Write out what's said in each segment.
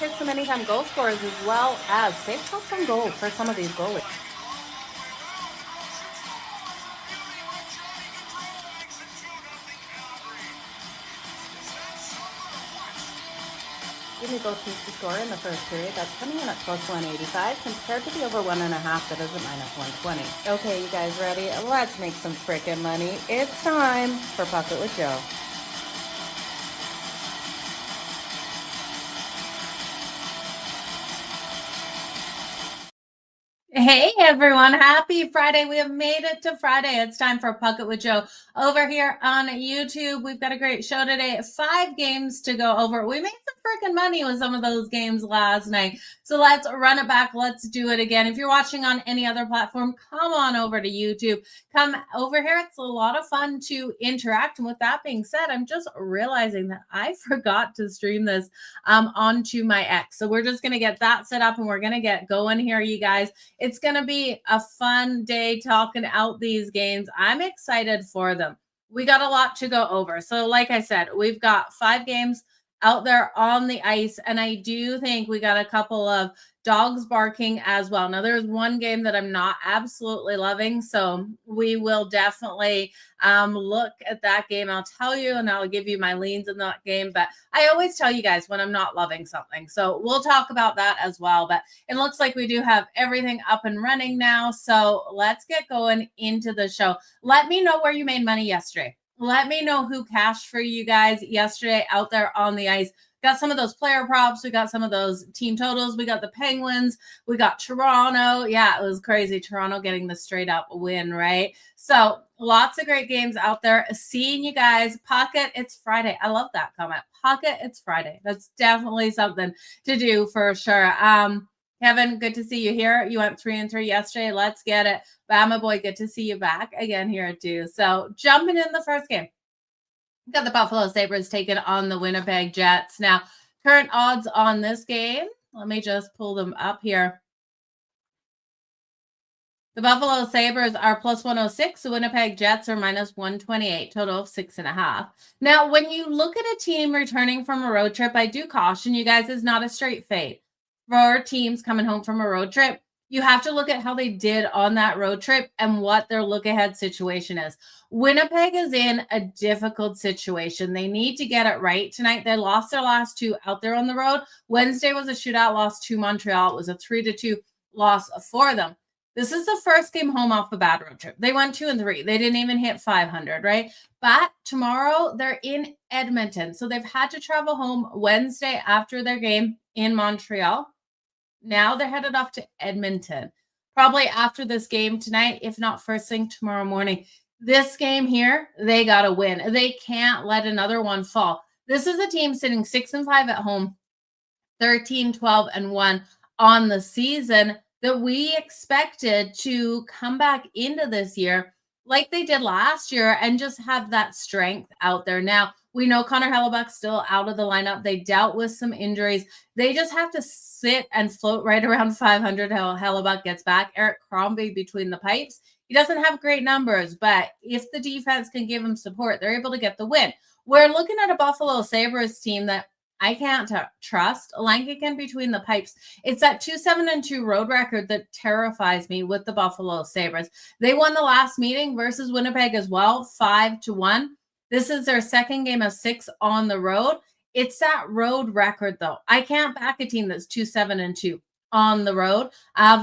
hit some anytime goal scorers as well as safe shots on goal for some of these goalies. Give me both teams to score in the first period. That's coming in at plus 185 compared to the over 1.5 that is at minus 120. Okay, you guys ready? Let's make some freaking money. It's time for Pocket with Joe. Hey everyone, happy Friday. We have made it to Friday. It's time for Pocket with Joe over here on YouTube. We've got a great show today. 5 games to go over. We made some freaking money with some of those games last night. So let's run it back. Let's do it again. If you're watching on any other platform, come on over to YouTube. Come over here. It's a lot of fun to interact. And with that being said, I'm just realizing that I forgot to stream this onto my X. So we're just going to get that set up and we're going to get going here, you guys. It's going to be a fun day talking out these games. I'm excited for them. We got a lot to go over. So like I said, we've got 5 games out there on the ice. And I do think we got a couple of dogs barking as well. Now, there's one game that I'm not absolutely loving. So we will definitely look at that game. I'll tell you and I'll give you my leans in that game. But I always tell you guys when I'm not loving something. So we'll talk about that as well. But it looks like we do have everything up and running now. So let's get going into the show. Let me know where you made money yesterday. Let me know who cashed for you guys yesterday out there on the ice. Got some of those player props. We got some of those team totals. We got the Penguins. We got Toronto. Yeah, it was crazy. Toronto getting the straight up win, right? So lots of great games out there. Seeing you guys. Pocket, it's Friday. I love that comment. Pocket, it's Friday. That's definitely something to do for sure. Kevin, good to see you here. You went 3-3 yesterday. Let's get it. Bama boy, good to see you back again here too. So jumping in the first game. Got the Buffalo Sabres taking on the Winnipeg Jets. Now, current odds on this game. Let me just pull them up here. The Buffalo Sabres are plus 106. The Winnipeg Jets are minus 128, total of 6.5. Now, when you look at a team returning from a road trip, I do caution you guys, it's not a straight fade. For teams coming home from a road trip, you have to look at how they did on that road trip and what their look ahead situation is. Winnipeg is in a difficult situation. They need to get it right tonight. They lost their last 2 out there on the road. Wednesday was a shootout loss to Montreal. It was a 3-2 loss for them. This is the first game home off a bad road trip. They went 2-3. They didn't even hit 500, right? But tomorrow they're in Edmonton. So they've had to travel home Wednesday after their game in Montreal. Now they're headed off to Edmonton, probably after this game tonight, if not first thing tomorrow morning. This game here, they got to win. They can't let another one fall. This is a team sitting 6-5 at home, 13-12-1 on the season that we expected to come back into this year like they did last year and just have that strength out there. Now, we know Connor Hellebuck's still out of the lineup. They dealt with some injuries. They just have to sit and float right around 500 till Hellebuck gets back. Eric Crombie between the pipes. He doesn't have great numbers, but if the defense can give him support, they're able to get the win. We're looking at a Buffalo Sabres team that I can't trust. Lankigan between the pipes. It's that 2-7-2 road record that terrifies me with the Buffalo Sabres. They won the last meeting versus Winnipeg as well, 5-1. This is their second game of 6 on the road. It's that road record, though. I can't back a team that's 2-7-2 on the road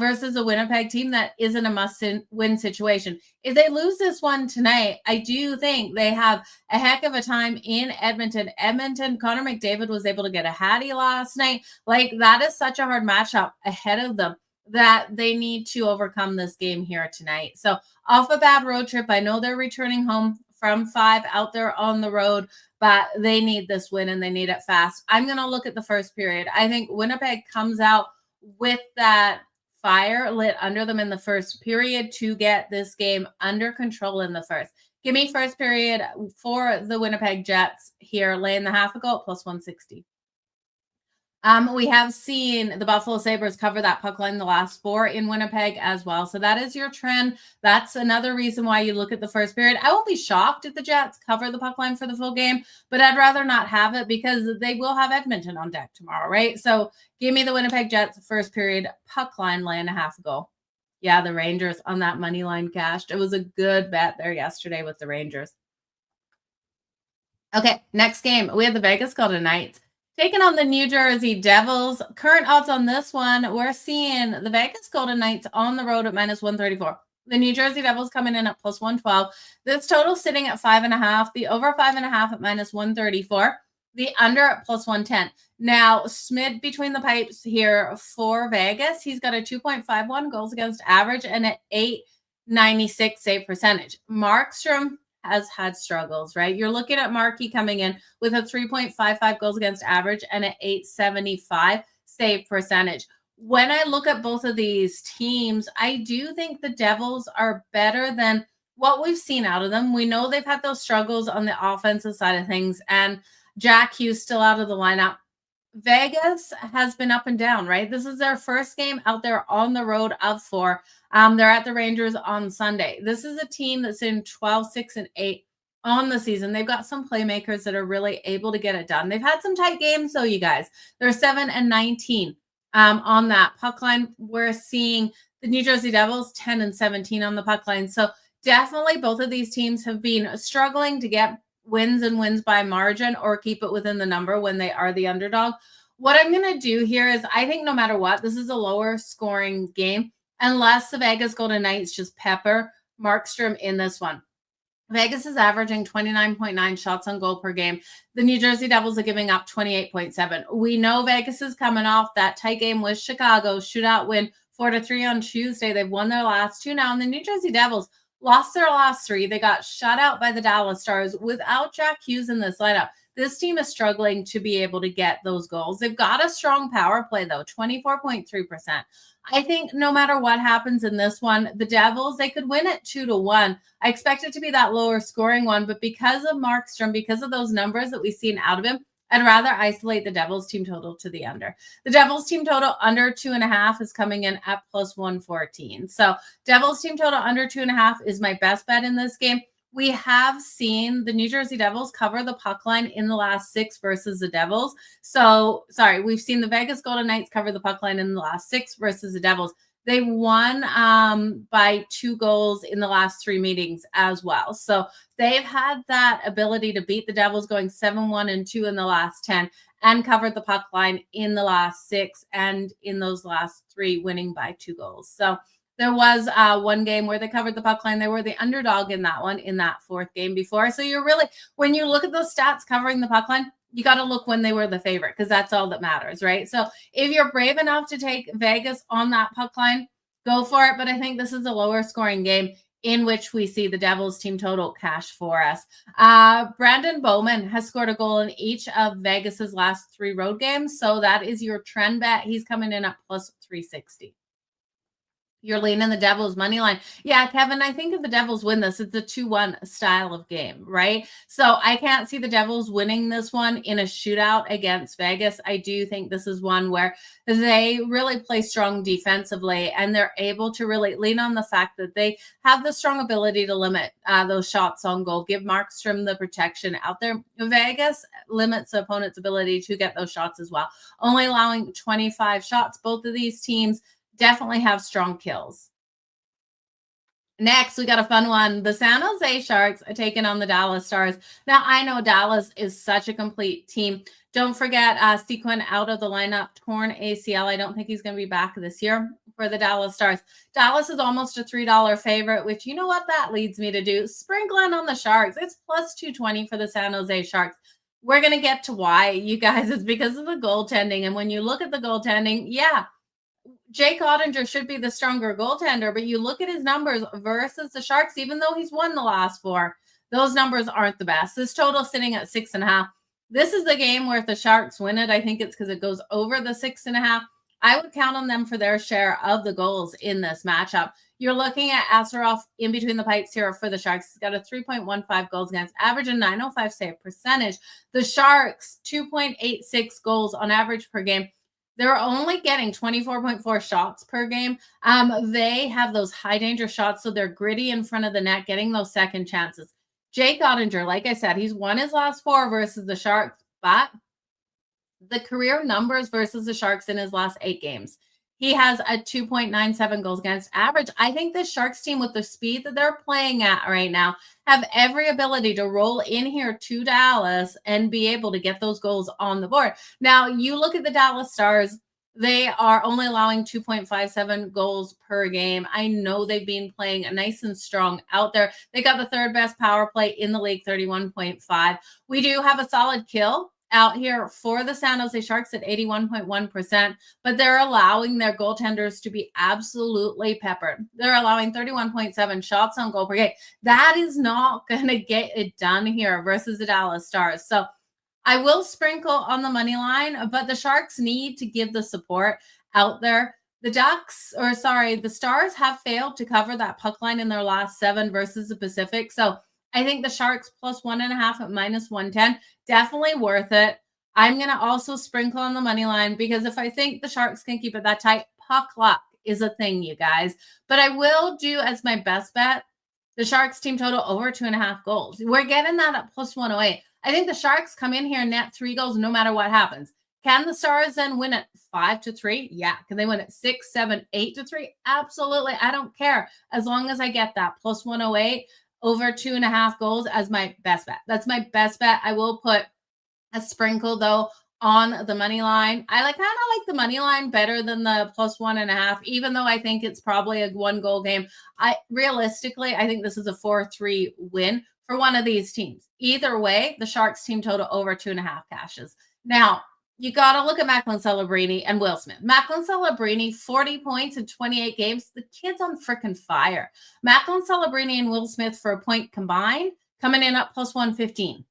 versus a Winnipeg team that isn't a must-win situation. If they lose this one tonight, I do think they have a heck of a time in Edmonton. Connor McDavid was able to get a hattie last night. Like, that is such a hard matchup ahead of them that they need to overcome this game here tonight. So off a bad road trip, I know they're returning home from 5 out there on the road, but they need this win and they need it fast. I'm going to look at the first period. I think Winnipeg comes out with that fire lit under them in the first period to get this game under control in the first. Give me first period for the Winnipeg Jets here, laying the half a goal at plus 160. We have seen the Buffalo Sabres cover that puck line the last 4 in Winnipeg as well. So that is your trend. That's another reason why you look at the first period. I won't be shocked if the Jets cover the puck line for the full game, but I'd rather not have it because they will have Edmonton on deck tomorrow, right? So give me the Winnipeg Jets first period puck line, lay and a half goal. Yeah, the Rangers on that money line cashed. It was a good bet there yesterday with the Rangers. Okay, next game. We had the Vegas Golden Knights taking on the New Jersey Devils. Current odds on this one, we're seeing the Vegas Golden Knights on the road at -134. The New Jersey Devils coming in at +112. This total sitting at 5.5. The over 5.5 at -134. The under at +110. Now, Smid between the pipes here for Vegas. He's got a 2.51 goals against average and an 896 save percentage. Markstrom has had struggles, right? You're looking at Markey coming in with a 3.55 goals against average and an 875 save percentage. When I look at both of these teams, I do think the Devils are better than what we've seen out of them. We know they've had those struggles on the offensive side of things, and Jack Hughes still out of the lineup. Vegas has been up and down, right? This is their first game out there on the road of 4. They're at the Rangers on Sunday. This is a team that's in 12-6-8 on the season. They've got some playmakers that are really able to get it done. They've had some tight games, though, you guys. They're 7-19 on that puck line. We're seeing the New Jersey Devils 10-17 on the puck line. So definitely both of these teams have been struggling to get wins and wins by margin or keep it within the number when they are the underdog. What I'm going to do here is I think no matter what, this is a lower scoring game unless the Vegas Golden Knights just pepper Markstrom in this one. Vegas is averaging 29.9 shots on goal per game. The New Jersey Devils are giving up 28.7. We know Vegas is coming off that tight game with Chicago, shootout win 4-3 on Tuesday. They've won their last 2 now, and the New Jersey Devils lost their last 3. They got shut out by the Dallas Stars without Jack Hughes in this lineup. This team is struggling to be able to get those goals. They've got a strong power play, though, 24.3%. I think no matter what happens in this one, the Devils, they could win it 2-1. I expect it to be that lower scoring one, but because of Markstrom, because of those numbers that we've seen out of him, I'd rather isolate the Devils team total to the under. The Devils team total under 2.5 is coming in at +114. So Devils team total under 2.5 is my best bet in this game. We have seen the New Jersey Devils cover the puck line in the last 6 versus the Devils. We've seen the Vegas Golden Knights cover the puck line in the last 6 versus the Devils. They won by 2 goals in the last 3 meetings as well. So they've had that ability to beat the Devils going 7-1-2 in the last 10 and covered the puck line in the last 6 and in those last 3 winning by 2 goals. So there was one game where they covered the puck line. They were the underdog in that one in that 4th game before. So you're really, when you look at those stats covering the puck line, you got to look when they were the favorite because that's all that matters, right? So if you're brave enough to take Vegas on that puck line, go for it. But I think this is a lower scoring game in which we see the Devils team total cash for us. Brandon Bowman has scored a goal in each of Vegas's last 3 road games. So that is your trend bet. He's coming in at +360. You're leaning the Devils money line. Yeah, Kevin, I think if the Devils win this, it's a 2-1 style of game, right? So I can't see the Devils winning this one in a shootout against Vegas. I do think this is one where they really play strong defensively and they're able to really lean on the fact that they have the strong ability to limit those shots on goal, give Markstrom the protection out there. Vegas limits the opponent's ability to get those shots as well, only allowing 25 shots. Both of these teams definitely have strong kills. Next, we got a fun one. The San Jose Sharks are taking on the Dallas Stars. Now, I know Dallas is such a complete team. Don't forget Sequin out of the lineup, torn ACL. I don't think he's going to be back this year for the Dallas Stars. Dallas is almost a $3 favorite, which you know what that leads me to do? Sprinkling on the Sharks. It's +220 for the San Jose Sharks. We're going to get to why, you guys. It's because of the goaltending. And when you look at the goaltending, yeah, Jake Ottinger should be the stronger goaltender, but you look at his numbers versus the Sharks, even though he's won the last 4, those numbers aren't the best. This total sitting at 6.5. This is the game where if the Sharks win it, I think it's because it goes over the 6.5. I would count on them for their share of the goals in this matchup. You're looking at Asarov in between the pipes here for the Sharks. He's got a 3.15 goals against average and 905 save percentage. The Sharks, 2.86 goals on average per game. They're only getting 24.4 shots per game. They have those high danger shots, so they're gritty in front of the net, getting those second chances. Jake Ottinger, like I said, he's won his last 4 versus the Sharks, but the career numbers versus the Sharks in his last 8 games, he has a 2.97 goals against average. I think the Sharks team, with the speed that they're playing at right now, have every ability to roll in here to Dallas and be able to get those goals on the board. Now, you look at the Dallas Stars, they are only allowing 2.57 goals per game. I know they've been playing nice and strong out there. They got the 3rd best power play in the league, 31.5. We do have a solid kill out here for the San Jose Sharks at 81.1%, but they're allowing their goaltenders to be absolutely peppered. They're allowing 31.7 shots on goal per game. That is not going to get it done here versus the Dallas Stars. So I will sprinkle on the money line, but the Sharks need to give the support out there. The Stars have failed to cover that puck line in their last 7 versus the Pacific. So I think the Sharks plus 1.5 at -110, definitely worth it. I'm going to also sprinkle on the money line because if I think the Sharks can keep it that tight, puck luck is a thing, you guys. But I will do as my best bet the Sharks team total over 2.5 goals. We're getting that at plus 108. I think the Sharks come in here and net 3 goals no matter what happens. Can the Stars then win it 5-3? Yeah. Can they win it 6, 7, 8-3? Absolutely. I don't care. As long as I get that plus 108 over 2.5 goals as my best bet. That's my best bet. I will put a sprinkle though on the money line. I kind of like the money line better than the plus 1.5, even though I think it's probably a 1-goal game. Realistically, I think this is a 4-3 win for one of these teams. Either way, the Sharks team total over 2.5 cashes. Now, you got to look at Macklin Celebrini and Will Smith. Macklin Celebrini, 40 points in 28 games. The kid's on freaking fire. Macklin Celebrini and Will Smith for a point combined, coming in at plus 115.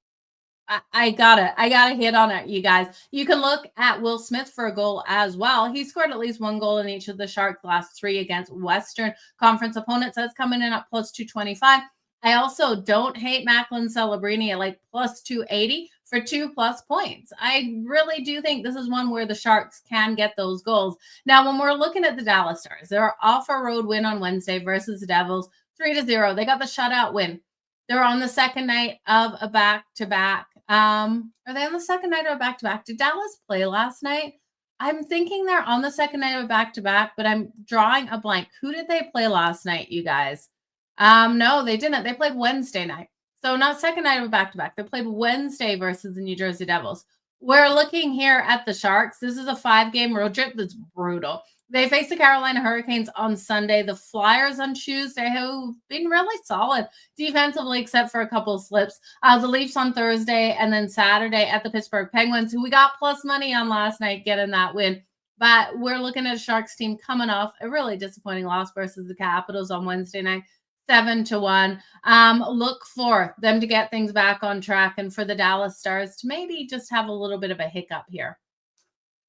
I gotta hit on it, you guys. You can look at Will Smith for a goal as well. He scored at least 1 goal in each of the Sharks' last 3 against Western Conference opponents. That's coming in at plus 225. I also don't hate Macklin Celebrini at plus 280 for 2+ points. I really do think this is one where the Sharks can get those goals. Now, when we're looking at the Dallas Stars, they're off a road win on Wednesday versus the Devils, 3-0. They got the shutout win. They're on the second night of a back-to-back. Are they on the second night of a back-to-back? Did Dallas play last night? I'm thinking they're on the second night of a back-to-back, but I'm drawing a blank. Who did they play last night, you guys? No, they didn't. They played Wednesday night. So not second night of a back-to-back. They played Wednesday versus the New Jersey Devils. We're looking here at the Sharks. This is a 5-game road trip that's brutal. They face the Carolina Hurricanes on Sunday, the Flyers on Tuesday, who've been really solid defensively, except for a couple of slips. The Leafs on Thursday, and then Saturday at the Pittsburgh Penguins, who we got plus money on last night, getting that win. But we're looking at a Sharks team coming off a really disappointing loss versus the Capitals on Wednesday night, 7-1. Look for them to get things back on track and for the Dallas Stars to maybe just have a little bit of a hiccup here.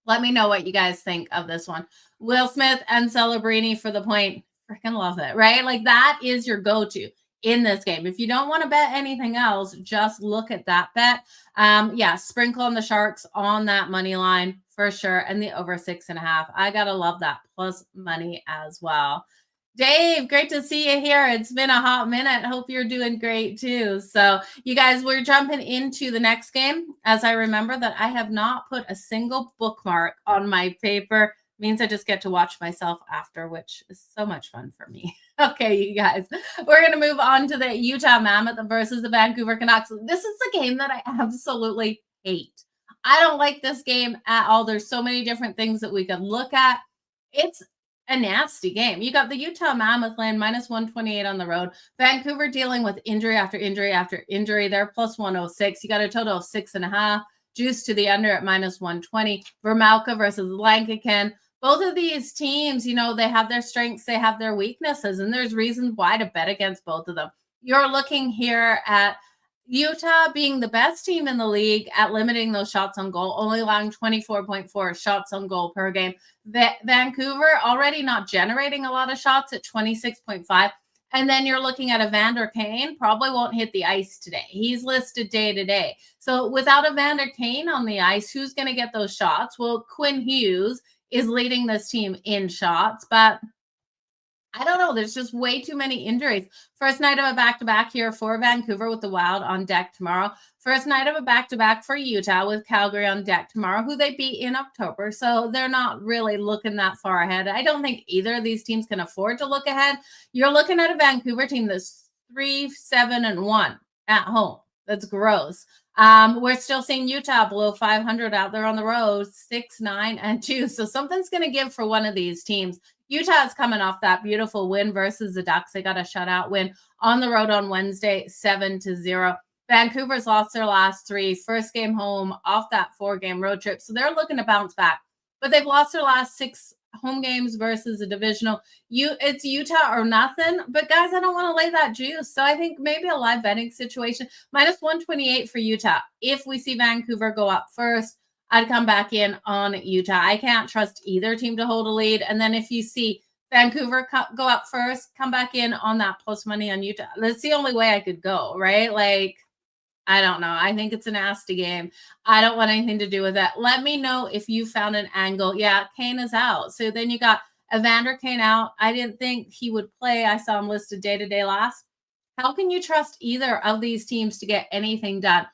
Let me know what you guys think of this one. Will Smith and Celebrini for the point. Freaking love it, right? That is your go-to in this game. If you don't want to bet anything else, just look at that bet. Yeah, sprinkle on the Sharks on that money line for sure. And the over 6.5. I got to love that plus money as well. Dave, great to see you here. It's been a hot minute. Hope you're doing great too. So you guys, we're jumping into the next game. As I remember that I have not put a single bookmark on my paper. It means I just get to watch myself after, which is so much fun for me. Okay, you guys, we're going to move on to the Utah Mammoth versus the Vancouver Canucks. This is the game that I absolutely hate. I don't like this game at all. There's so many different things that we could look at. It's a nasty game. You got the Utah Mammoth laying -128 on the road. Vancouver dealing with injury after injury after injury. They're plus 106. You got a total of 6.5. Juice to the under at -120. Vermalka versus Lankaken. Both of these teams, they have their strengths, they have their weaknesses, and there's reasons why to bet against both of them. You're looking here at Utah being the best team in the league at limiting those shots on goal, only allowing 24.4 shots on goal per game. Vancouver already not generating a lot of shots at 26.5. And then you're looking at Evander Kane, probably won't hit the ice today. He's listed day to day. So without Evander Kane on the ice, who's going to get those shots? Well, Quinn Hughes is leading this team in shots, but I don't know. There's just way too many injuries. First night of a back-to-back here for Vancouver with the Wild on deck tomorrow. First night of a back-to-back for Utah with Calgary on deck tomorrow, who they beat in October. So they're not really looking that far ahead. I don't think either of these teams can afford to look ahead. You're looking at a Vancouver team that's 3-7-1 at home. That's gross. We're still seeing Utah below 500 out there on the road, 6-9-2. So something's going to give for one of these teams. Utah is coming off that beautiful win versus the Ducks. They got a shutout win on the road on Wednesday, 7-0. Vancouver's lost their last 3, first game home off that 4-game road trip. So they're looking to bounce back. But they've lost their last 6 home games versus a divisional. It's Utah or nothing. But guys, I don't want to lay that juice. So I think maybe a live betting situation. -128 for Utah. If we see Vancouver go up first, I'd come back in on Utah. I can't trust either team to hold a lead. And then if you see Vancouver go up first, come back in on that plus money on Utah. That's the only way I could go, right? Like, I don't know. I think it's a nasty game. I don't want anything to do with that. Let me know if you found an angle. Yeah, Kane is out. So then you got Evander Kane out. I didn't think he would play. I saw him listed day-to-day last. How can you trust either of these teams to get anything done?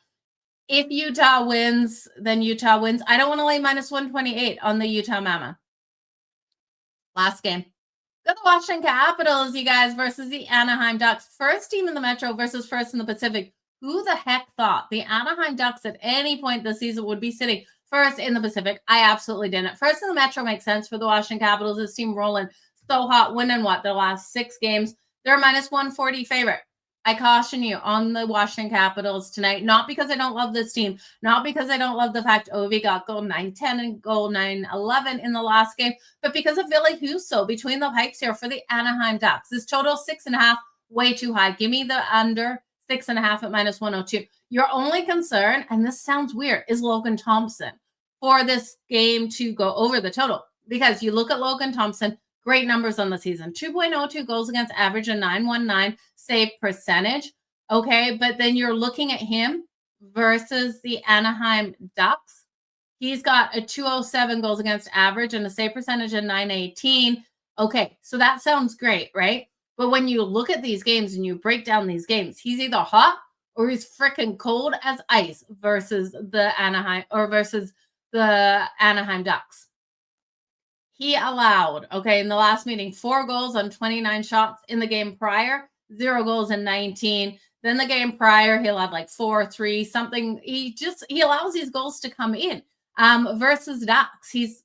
If Utah wins, then Utah wins. I don't want to lay -128 on the Utah Mammoth. Last game. Go to Washington Capitals, you guys, versus the Anaheim Ducks. First team in the Metro versus first in the Pacific. Who the heck thought the Anaheim Ducks at any point this season would be sitting first in the Pacific? I absolutely didn't. First in the Metro makes sense for the Washington Capitals. This team rolling so hot, winning their last 6 games. They're a -140 favorite. I caution you on the Washington Capitals tonight, not because I don't love this team, not because I don't love the fact Ovi got goal 9-10 and goal 9-11 in the last game, but because of Ville Husso between the pipes here for the Anaheim Ducks. This total 6.5, way too high. Give me the under 6.5 at -102. Your only concern, and this sounds weird, is Logan Thompson for this game to go over the total. Because you look at Logan Thompson, great numbers on the season. 2.02 goals against average and 919 save percentage. Okay, but then you're looking at him versus the Anaheim Ducks. He's got a 207 goals against average and a save percentage of 918. Okay, so that sounds great, right? But when you look at these games and you break down these games, he's either hot or he's freaking cold as ice versus the Anaheim Ducks. He allowed, in the last meeting, 4 goals on 29 shots. In the game prior, 0 goals in 19. Then the game prior, he allowed like 4, 3, something. He allows these goals to come in. Versus Ducks, he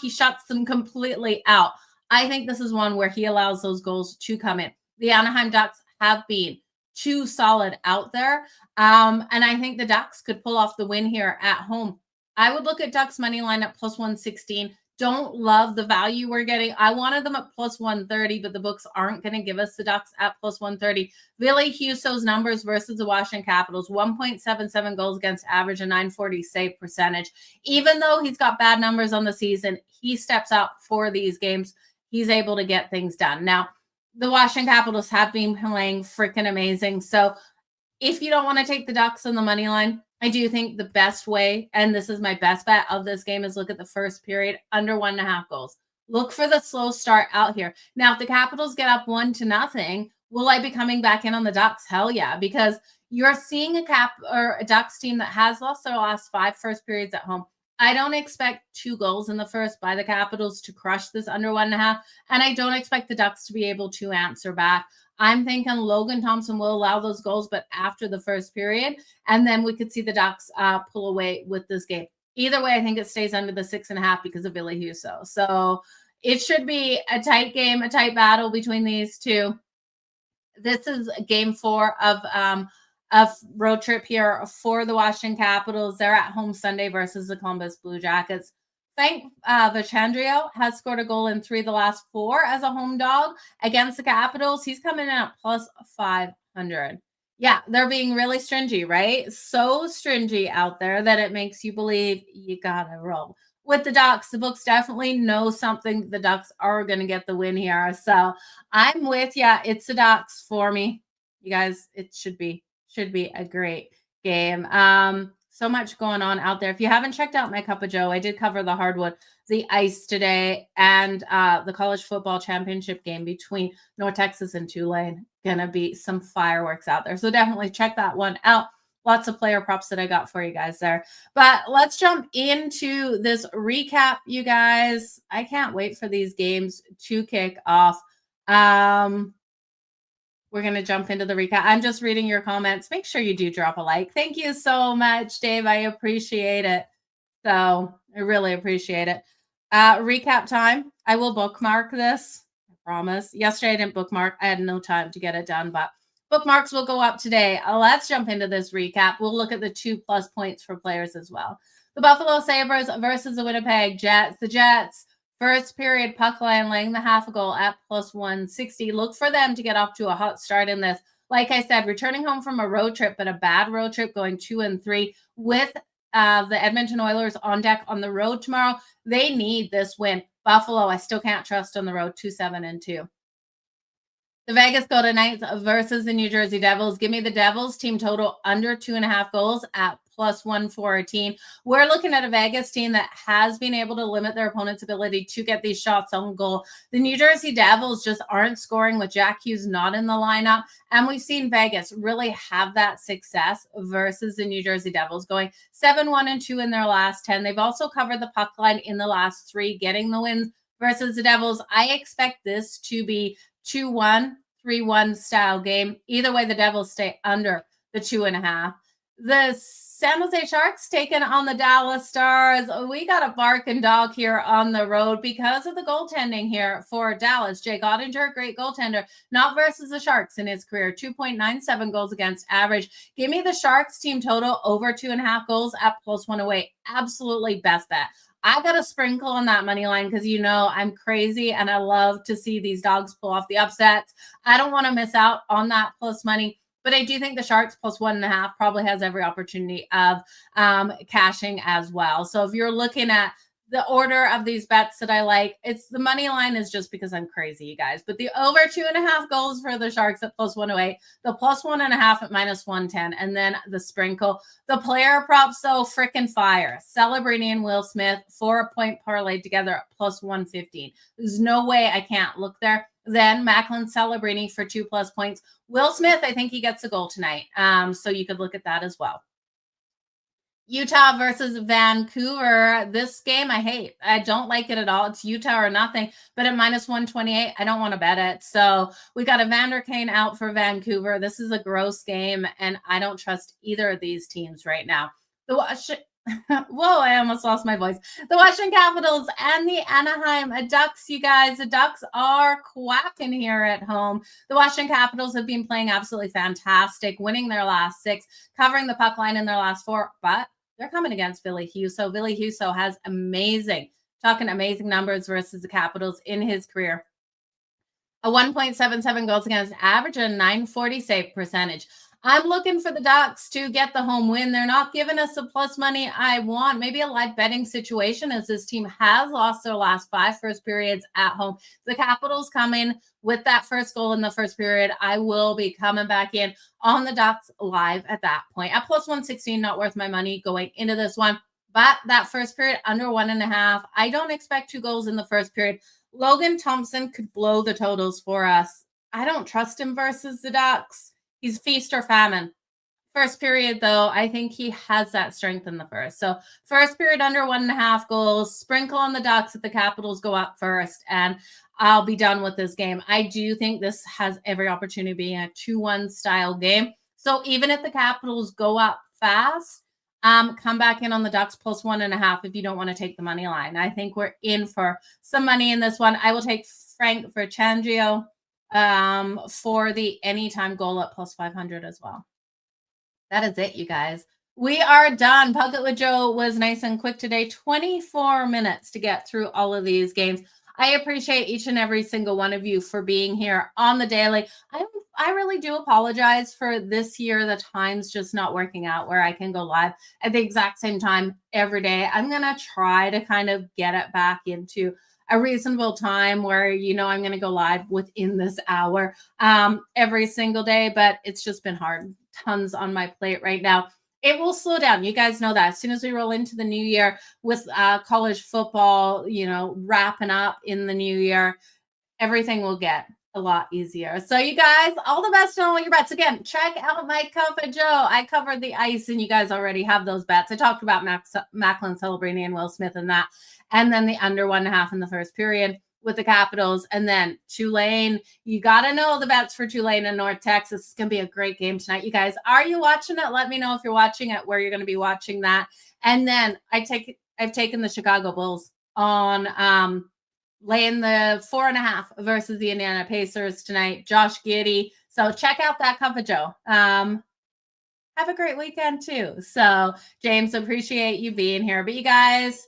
shuts them completely out. I think this is one where he allows those goals to come in. The Anaheim Ducks have been too solid out there. And I think the Ducks could pull off the win here at home. I would look at Ducks money line at +116. Don't love the value we're getting. I wanted them at +130, but the books aren't going to give us the Ducks at +130. Ville Husso's numbers versus the Washington Capitals, 1.77 goals against average and 940 save percentage. Even though he's got bad numbers on the season, he steps up for these games. He's able to get things done. Now, the Washington Capitals have been playing freaking amazing. So if you don't want to take the Ducks on the money line, I do think the best way, and this is my best bet of this game, is look at the first period, under 1.5 goals. Look for the slow start out here. Now, if the Capitals get up 1-0, will I be coming back in on the Ducks? Hell yeah, because you're seeing a Ducks team that has lost their last 5 first periods at home. I don't expect 2 goals in the first by the Capitals to crush this under 1.5, and I don't expect the Ducks to be able to answer back. I'm thinking Logan Thompson will allow those goals, but after the first period, and then we could see the Ducks pull away with this game. Either way, I think it stays under the 6.5 because of Ville Husso. So it should be a tight game, a tight battle between these two. This is game 4 of a road trip here for the Washington Capitals. They're at home Sunday versus the Columbus Blue Jackets. Frank Vachandrio has scored a goal in 3 of the last 4 as a home dog against the Capitals. He's coming in at +500. Yeah, they're being really stringy, right? So stringy out there that it makes you believe you gotta roll. With the Ducks, the books definitely know something. The Ducks are going to get the win here. So I'm with you. It's the Ducks for me. You guys, it should be a great game. So much going on out there. If you haven't checked out my Cup of Joe, I did cover the hardwood, the ice today, and the college football championship game between North Texas and Tulane. Gonna be some fireworks out there. So definitely check that one out. Lots of player props that I got for you guys there. But let's jump into this recap, you guys. I can't wait for these games to kick off. We're going to jump into the recap. I'm just reading your comments. Make sure you do drop a like. Thank you so much, Dave. I appreciate it. So I really appreciate it. Recap time. I will bookmark this. I promise. Yesterday I didn't bookmark. I had no time to get it done, but bookmarks will go up today. Let's jump into this recap. We'll look at the 2+ points for players as well. The Buffalo Sabres versus the Winnipeg Jets. The Jets, first period puck line laying the half a goal at +160. Look for them to get off to a hot start in this. Like I said, returning home from a road trip, but a bad road trip, going 2-3 with the Edmonton Oilers on deck on the road tomorrow. They need this win. Buffalo, I still can't trust on the road, 2-7-2. The Vegas Golden Knights versus the New Jersey Devils. Give me the Devils team total under 2.5 goals at +114. We're looking at a Vegas team that has been able to limit their opponent's ability to get these shots on goal. The New Jersey Devils just aren't scoring with Jack Hughes not in the lineup. And we've seen Vegas really have that success versus the New Jersey Devils, going 7-1-2 in their last 10. They've also covered the puck line in the last 3, getting the wins versus the Devils. I expect this to be 2-1, 3-1 style game. Either way, the Devils stay under the 2.5. The San Jose Sharks taking on the Dallas Stars. We got a barking dog here on the road because of the goaltending here for Dallas. Jay Gottinger, great goaltender, not versus the Sharks in his career. 2.97 goals against average. Give me the Sharks team total over 2.5 goals at +108. Absolutely best bet. I got a sprinkle on that money line because you know I'm crazy and I love to see these dogs pull off the upsets. I don't want to miss out on that plus money, but I do think the Sharks +1.5 probably has every opportunity of cashing as well. So if you're looking at the order of these bets that I like, it's the money line is just because I'm crazy, you guys. But the over 2.5 goals for the Sharks at +108, the +1.5 at -110, and then the sprinkle. The player props, though, freaking fire. Celebrating and Will Smith, 4-point parlay together at +115. There's no way I can't look there. Then Macklin celebrating for 2+ points. Will Smith, I think he gets a goal tonight. So you could look at that as well. Utah versus Vancouver. This game I hate. I don't like it at all. It's Utah or nothing, but at -128, I don't want to bet it. So we got Evander Kane out for Vancouver. This is a gross game, and I don't trust either of these teams right now. Whoa, I almost lost my voice. The Washington Capitals and the Anaheim Ducks, you guys. The Ducks are quacking here at home. The Washington Capitals have been playing absolutely fantastic, winning their last 6, covering the puck line in their last 4, but they're coming against Ville Husso. Ville Husso has amazing numbers versus the Capitals in his career. A 1.77 goals against average and a .940 save percentage. I'm looking for the Ducks to get the home win. They're not giving us the plus money I want. Maybe a live betting situation as this team has lost their last 5 first periods at home. The Capitals come in with that first goal in the first period. I will be coming back in on the Ducks live at that point. At +116, not worth my money going into this one. But that first period, under 1.5. I don't expect 2 goals in the first period. Logan Thompson could blow the totals for us. I don't trust him versus the Ducks. He's feast or famine. First period, though, I think he has that strength in the first. So first period, under 1.5 goals, sprinkle on the Ducks if the Capitals go up first, and I'll be done with this game. I do think this has every opportunity to be a 2-1 style game. So even if the Capitals go up fast, come back in on the Ducks +1.5 if you don't want to take the money line. I think we're in for some money in this one. I will take Frank Verchangio for the anytime goal at +500 as well. That is it, you guys. We are done. Puck It with Joe was nice and quick today. 24 minutes to get through all of these games. I appreciate each and every single one of you for being here on the daily. I really do apologize for this year. The time's just not working out where I can go live at the exact same time every day. I'm going to try to kind of get it back into a reasonable time where, I'm going to go live within this hour every single day, but it's just been hard. Tons on my plate right now. It will slow down. You guys know that as soon as we roll into the new year with college football, wrapping up in the new year, everything will get a lot easier. So you guys, all the best on all your bets. Again, check out my Cup of Joe. I covered the ice and you guys already have those bets. I talked about Macklin Celebrini and Will Smith and that. And then the under 1.5 in the first period with the Capitals. And then Tulane, you got to know the bets for Tulane and North Texas. It's going to be a great game tonight. You guys, are you watching it? Let me know if you're watching it, where you're going to be watching that. And then I've taken the Chicago Bulls on laying the 4.5 versus the Indiana Pacers tonight. Josh Giddey. So check out that Cup of Joe. Have a great weekend too. So James, appreciate you being here. But you guys,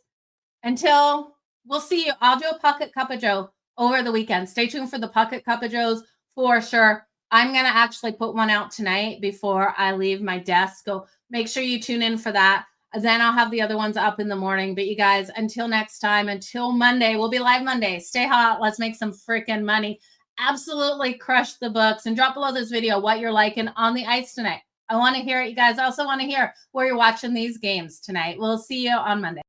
until we'll see you. I'll do a Puckett Cup of Joe over the weekend. Stay tuned for the Puckett Cup of Joes for sure. I'm going to actually put one out tonight before I leave my desk. So make sure you tune in for that. Then I'll have the other ones up in the morning. But you guys, until next time, until Monday, we'll be live Monday. Stay hot. Let's make some freaking money. Absolutely crush the books. And drop below this video what you're liking on the ice tonight. I want to hear it. You guys also want to hear where you're watching these games tonight. We'll see you on Monday.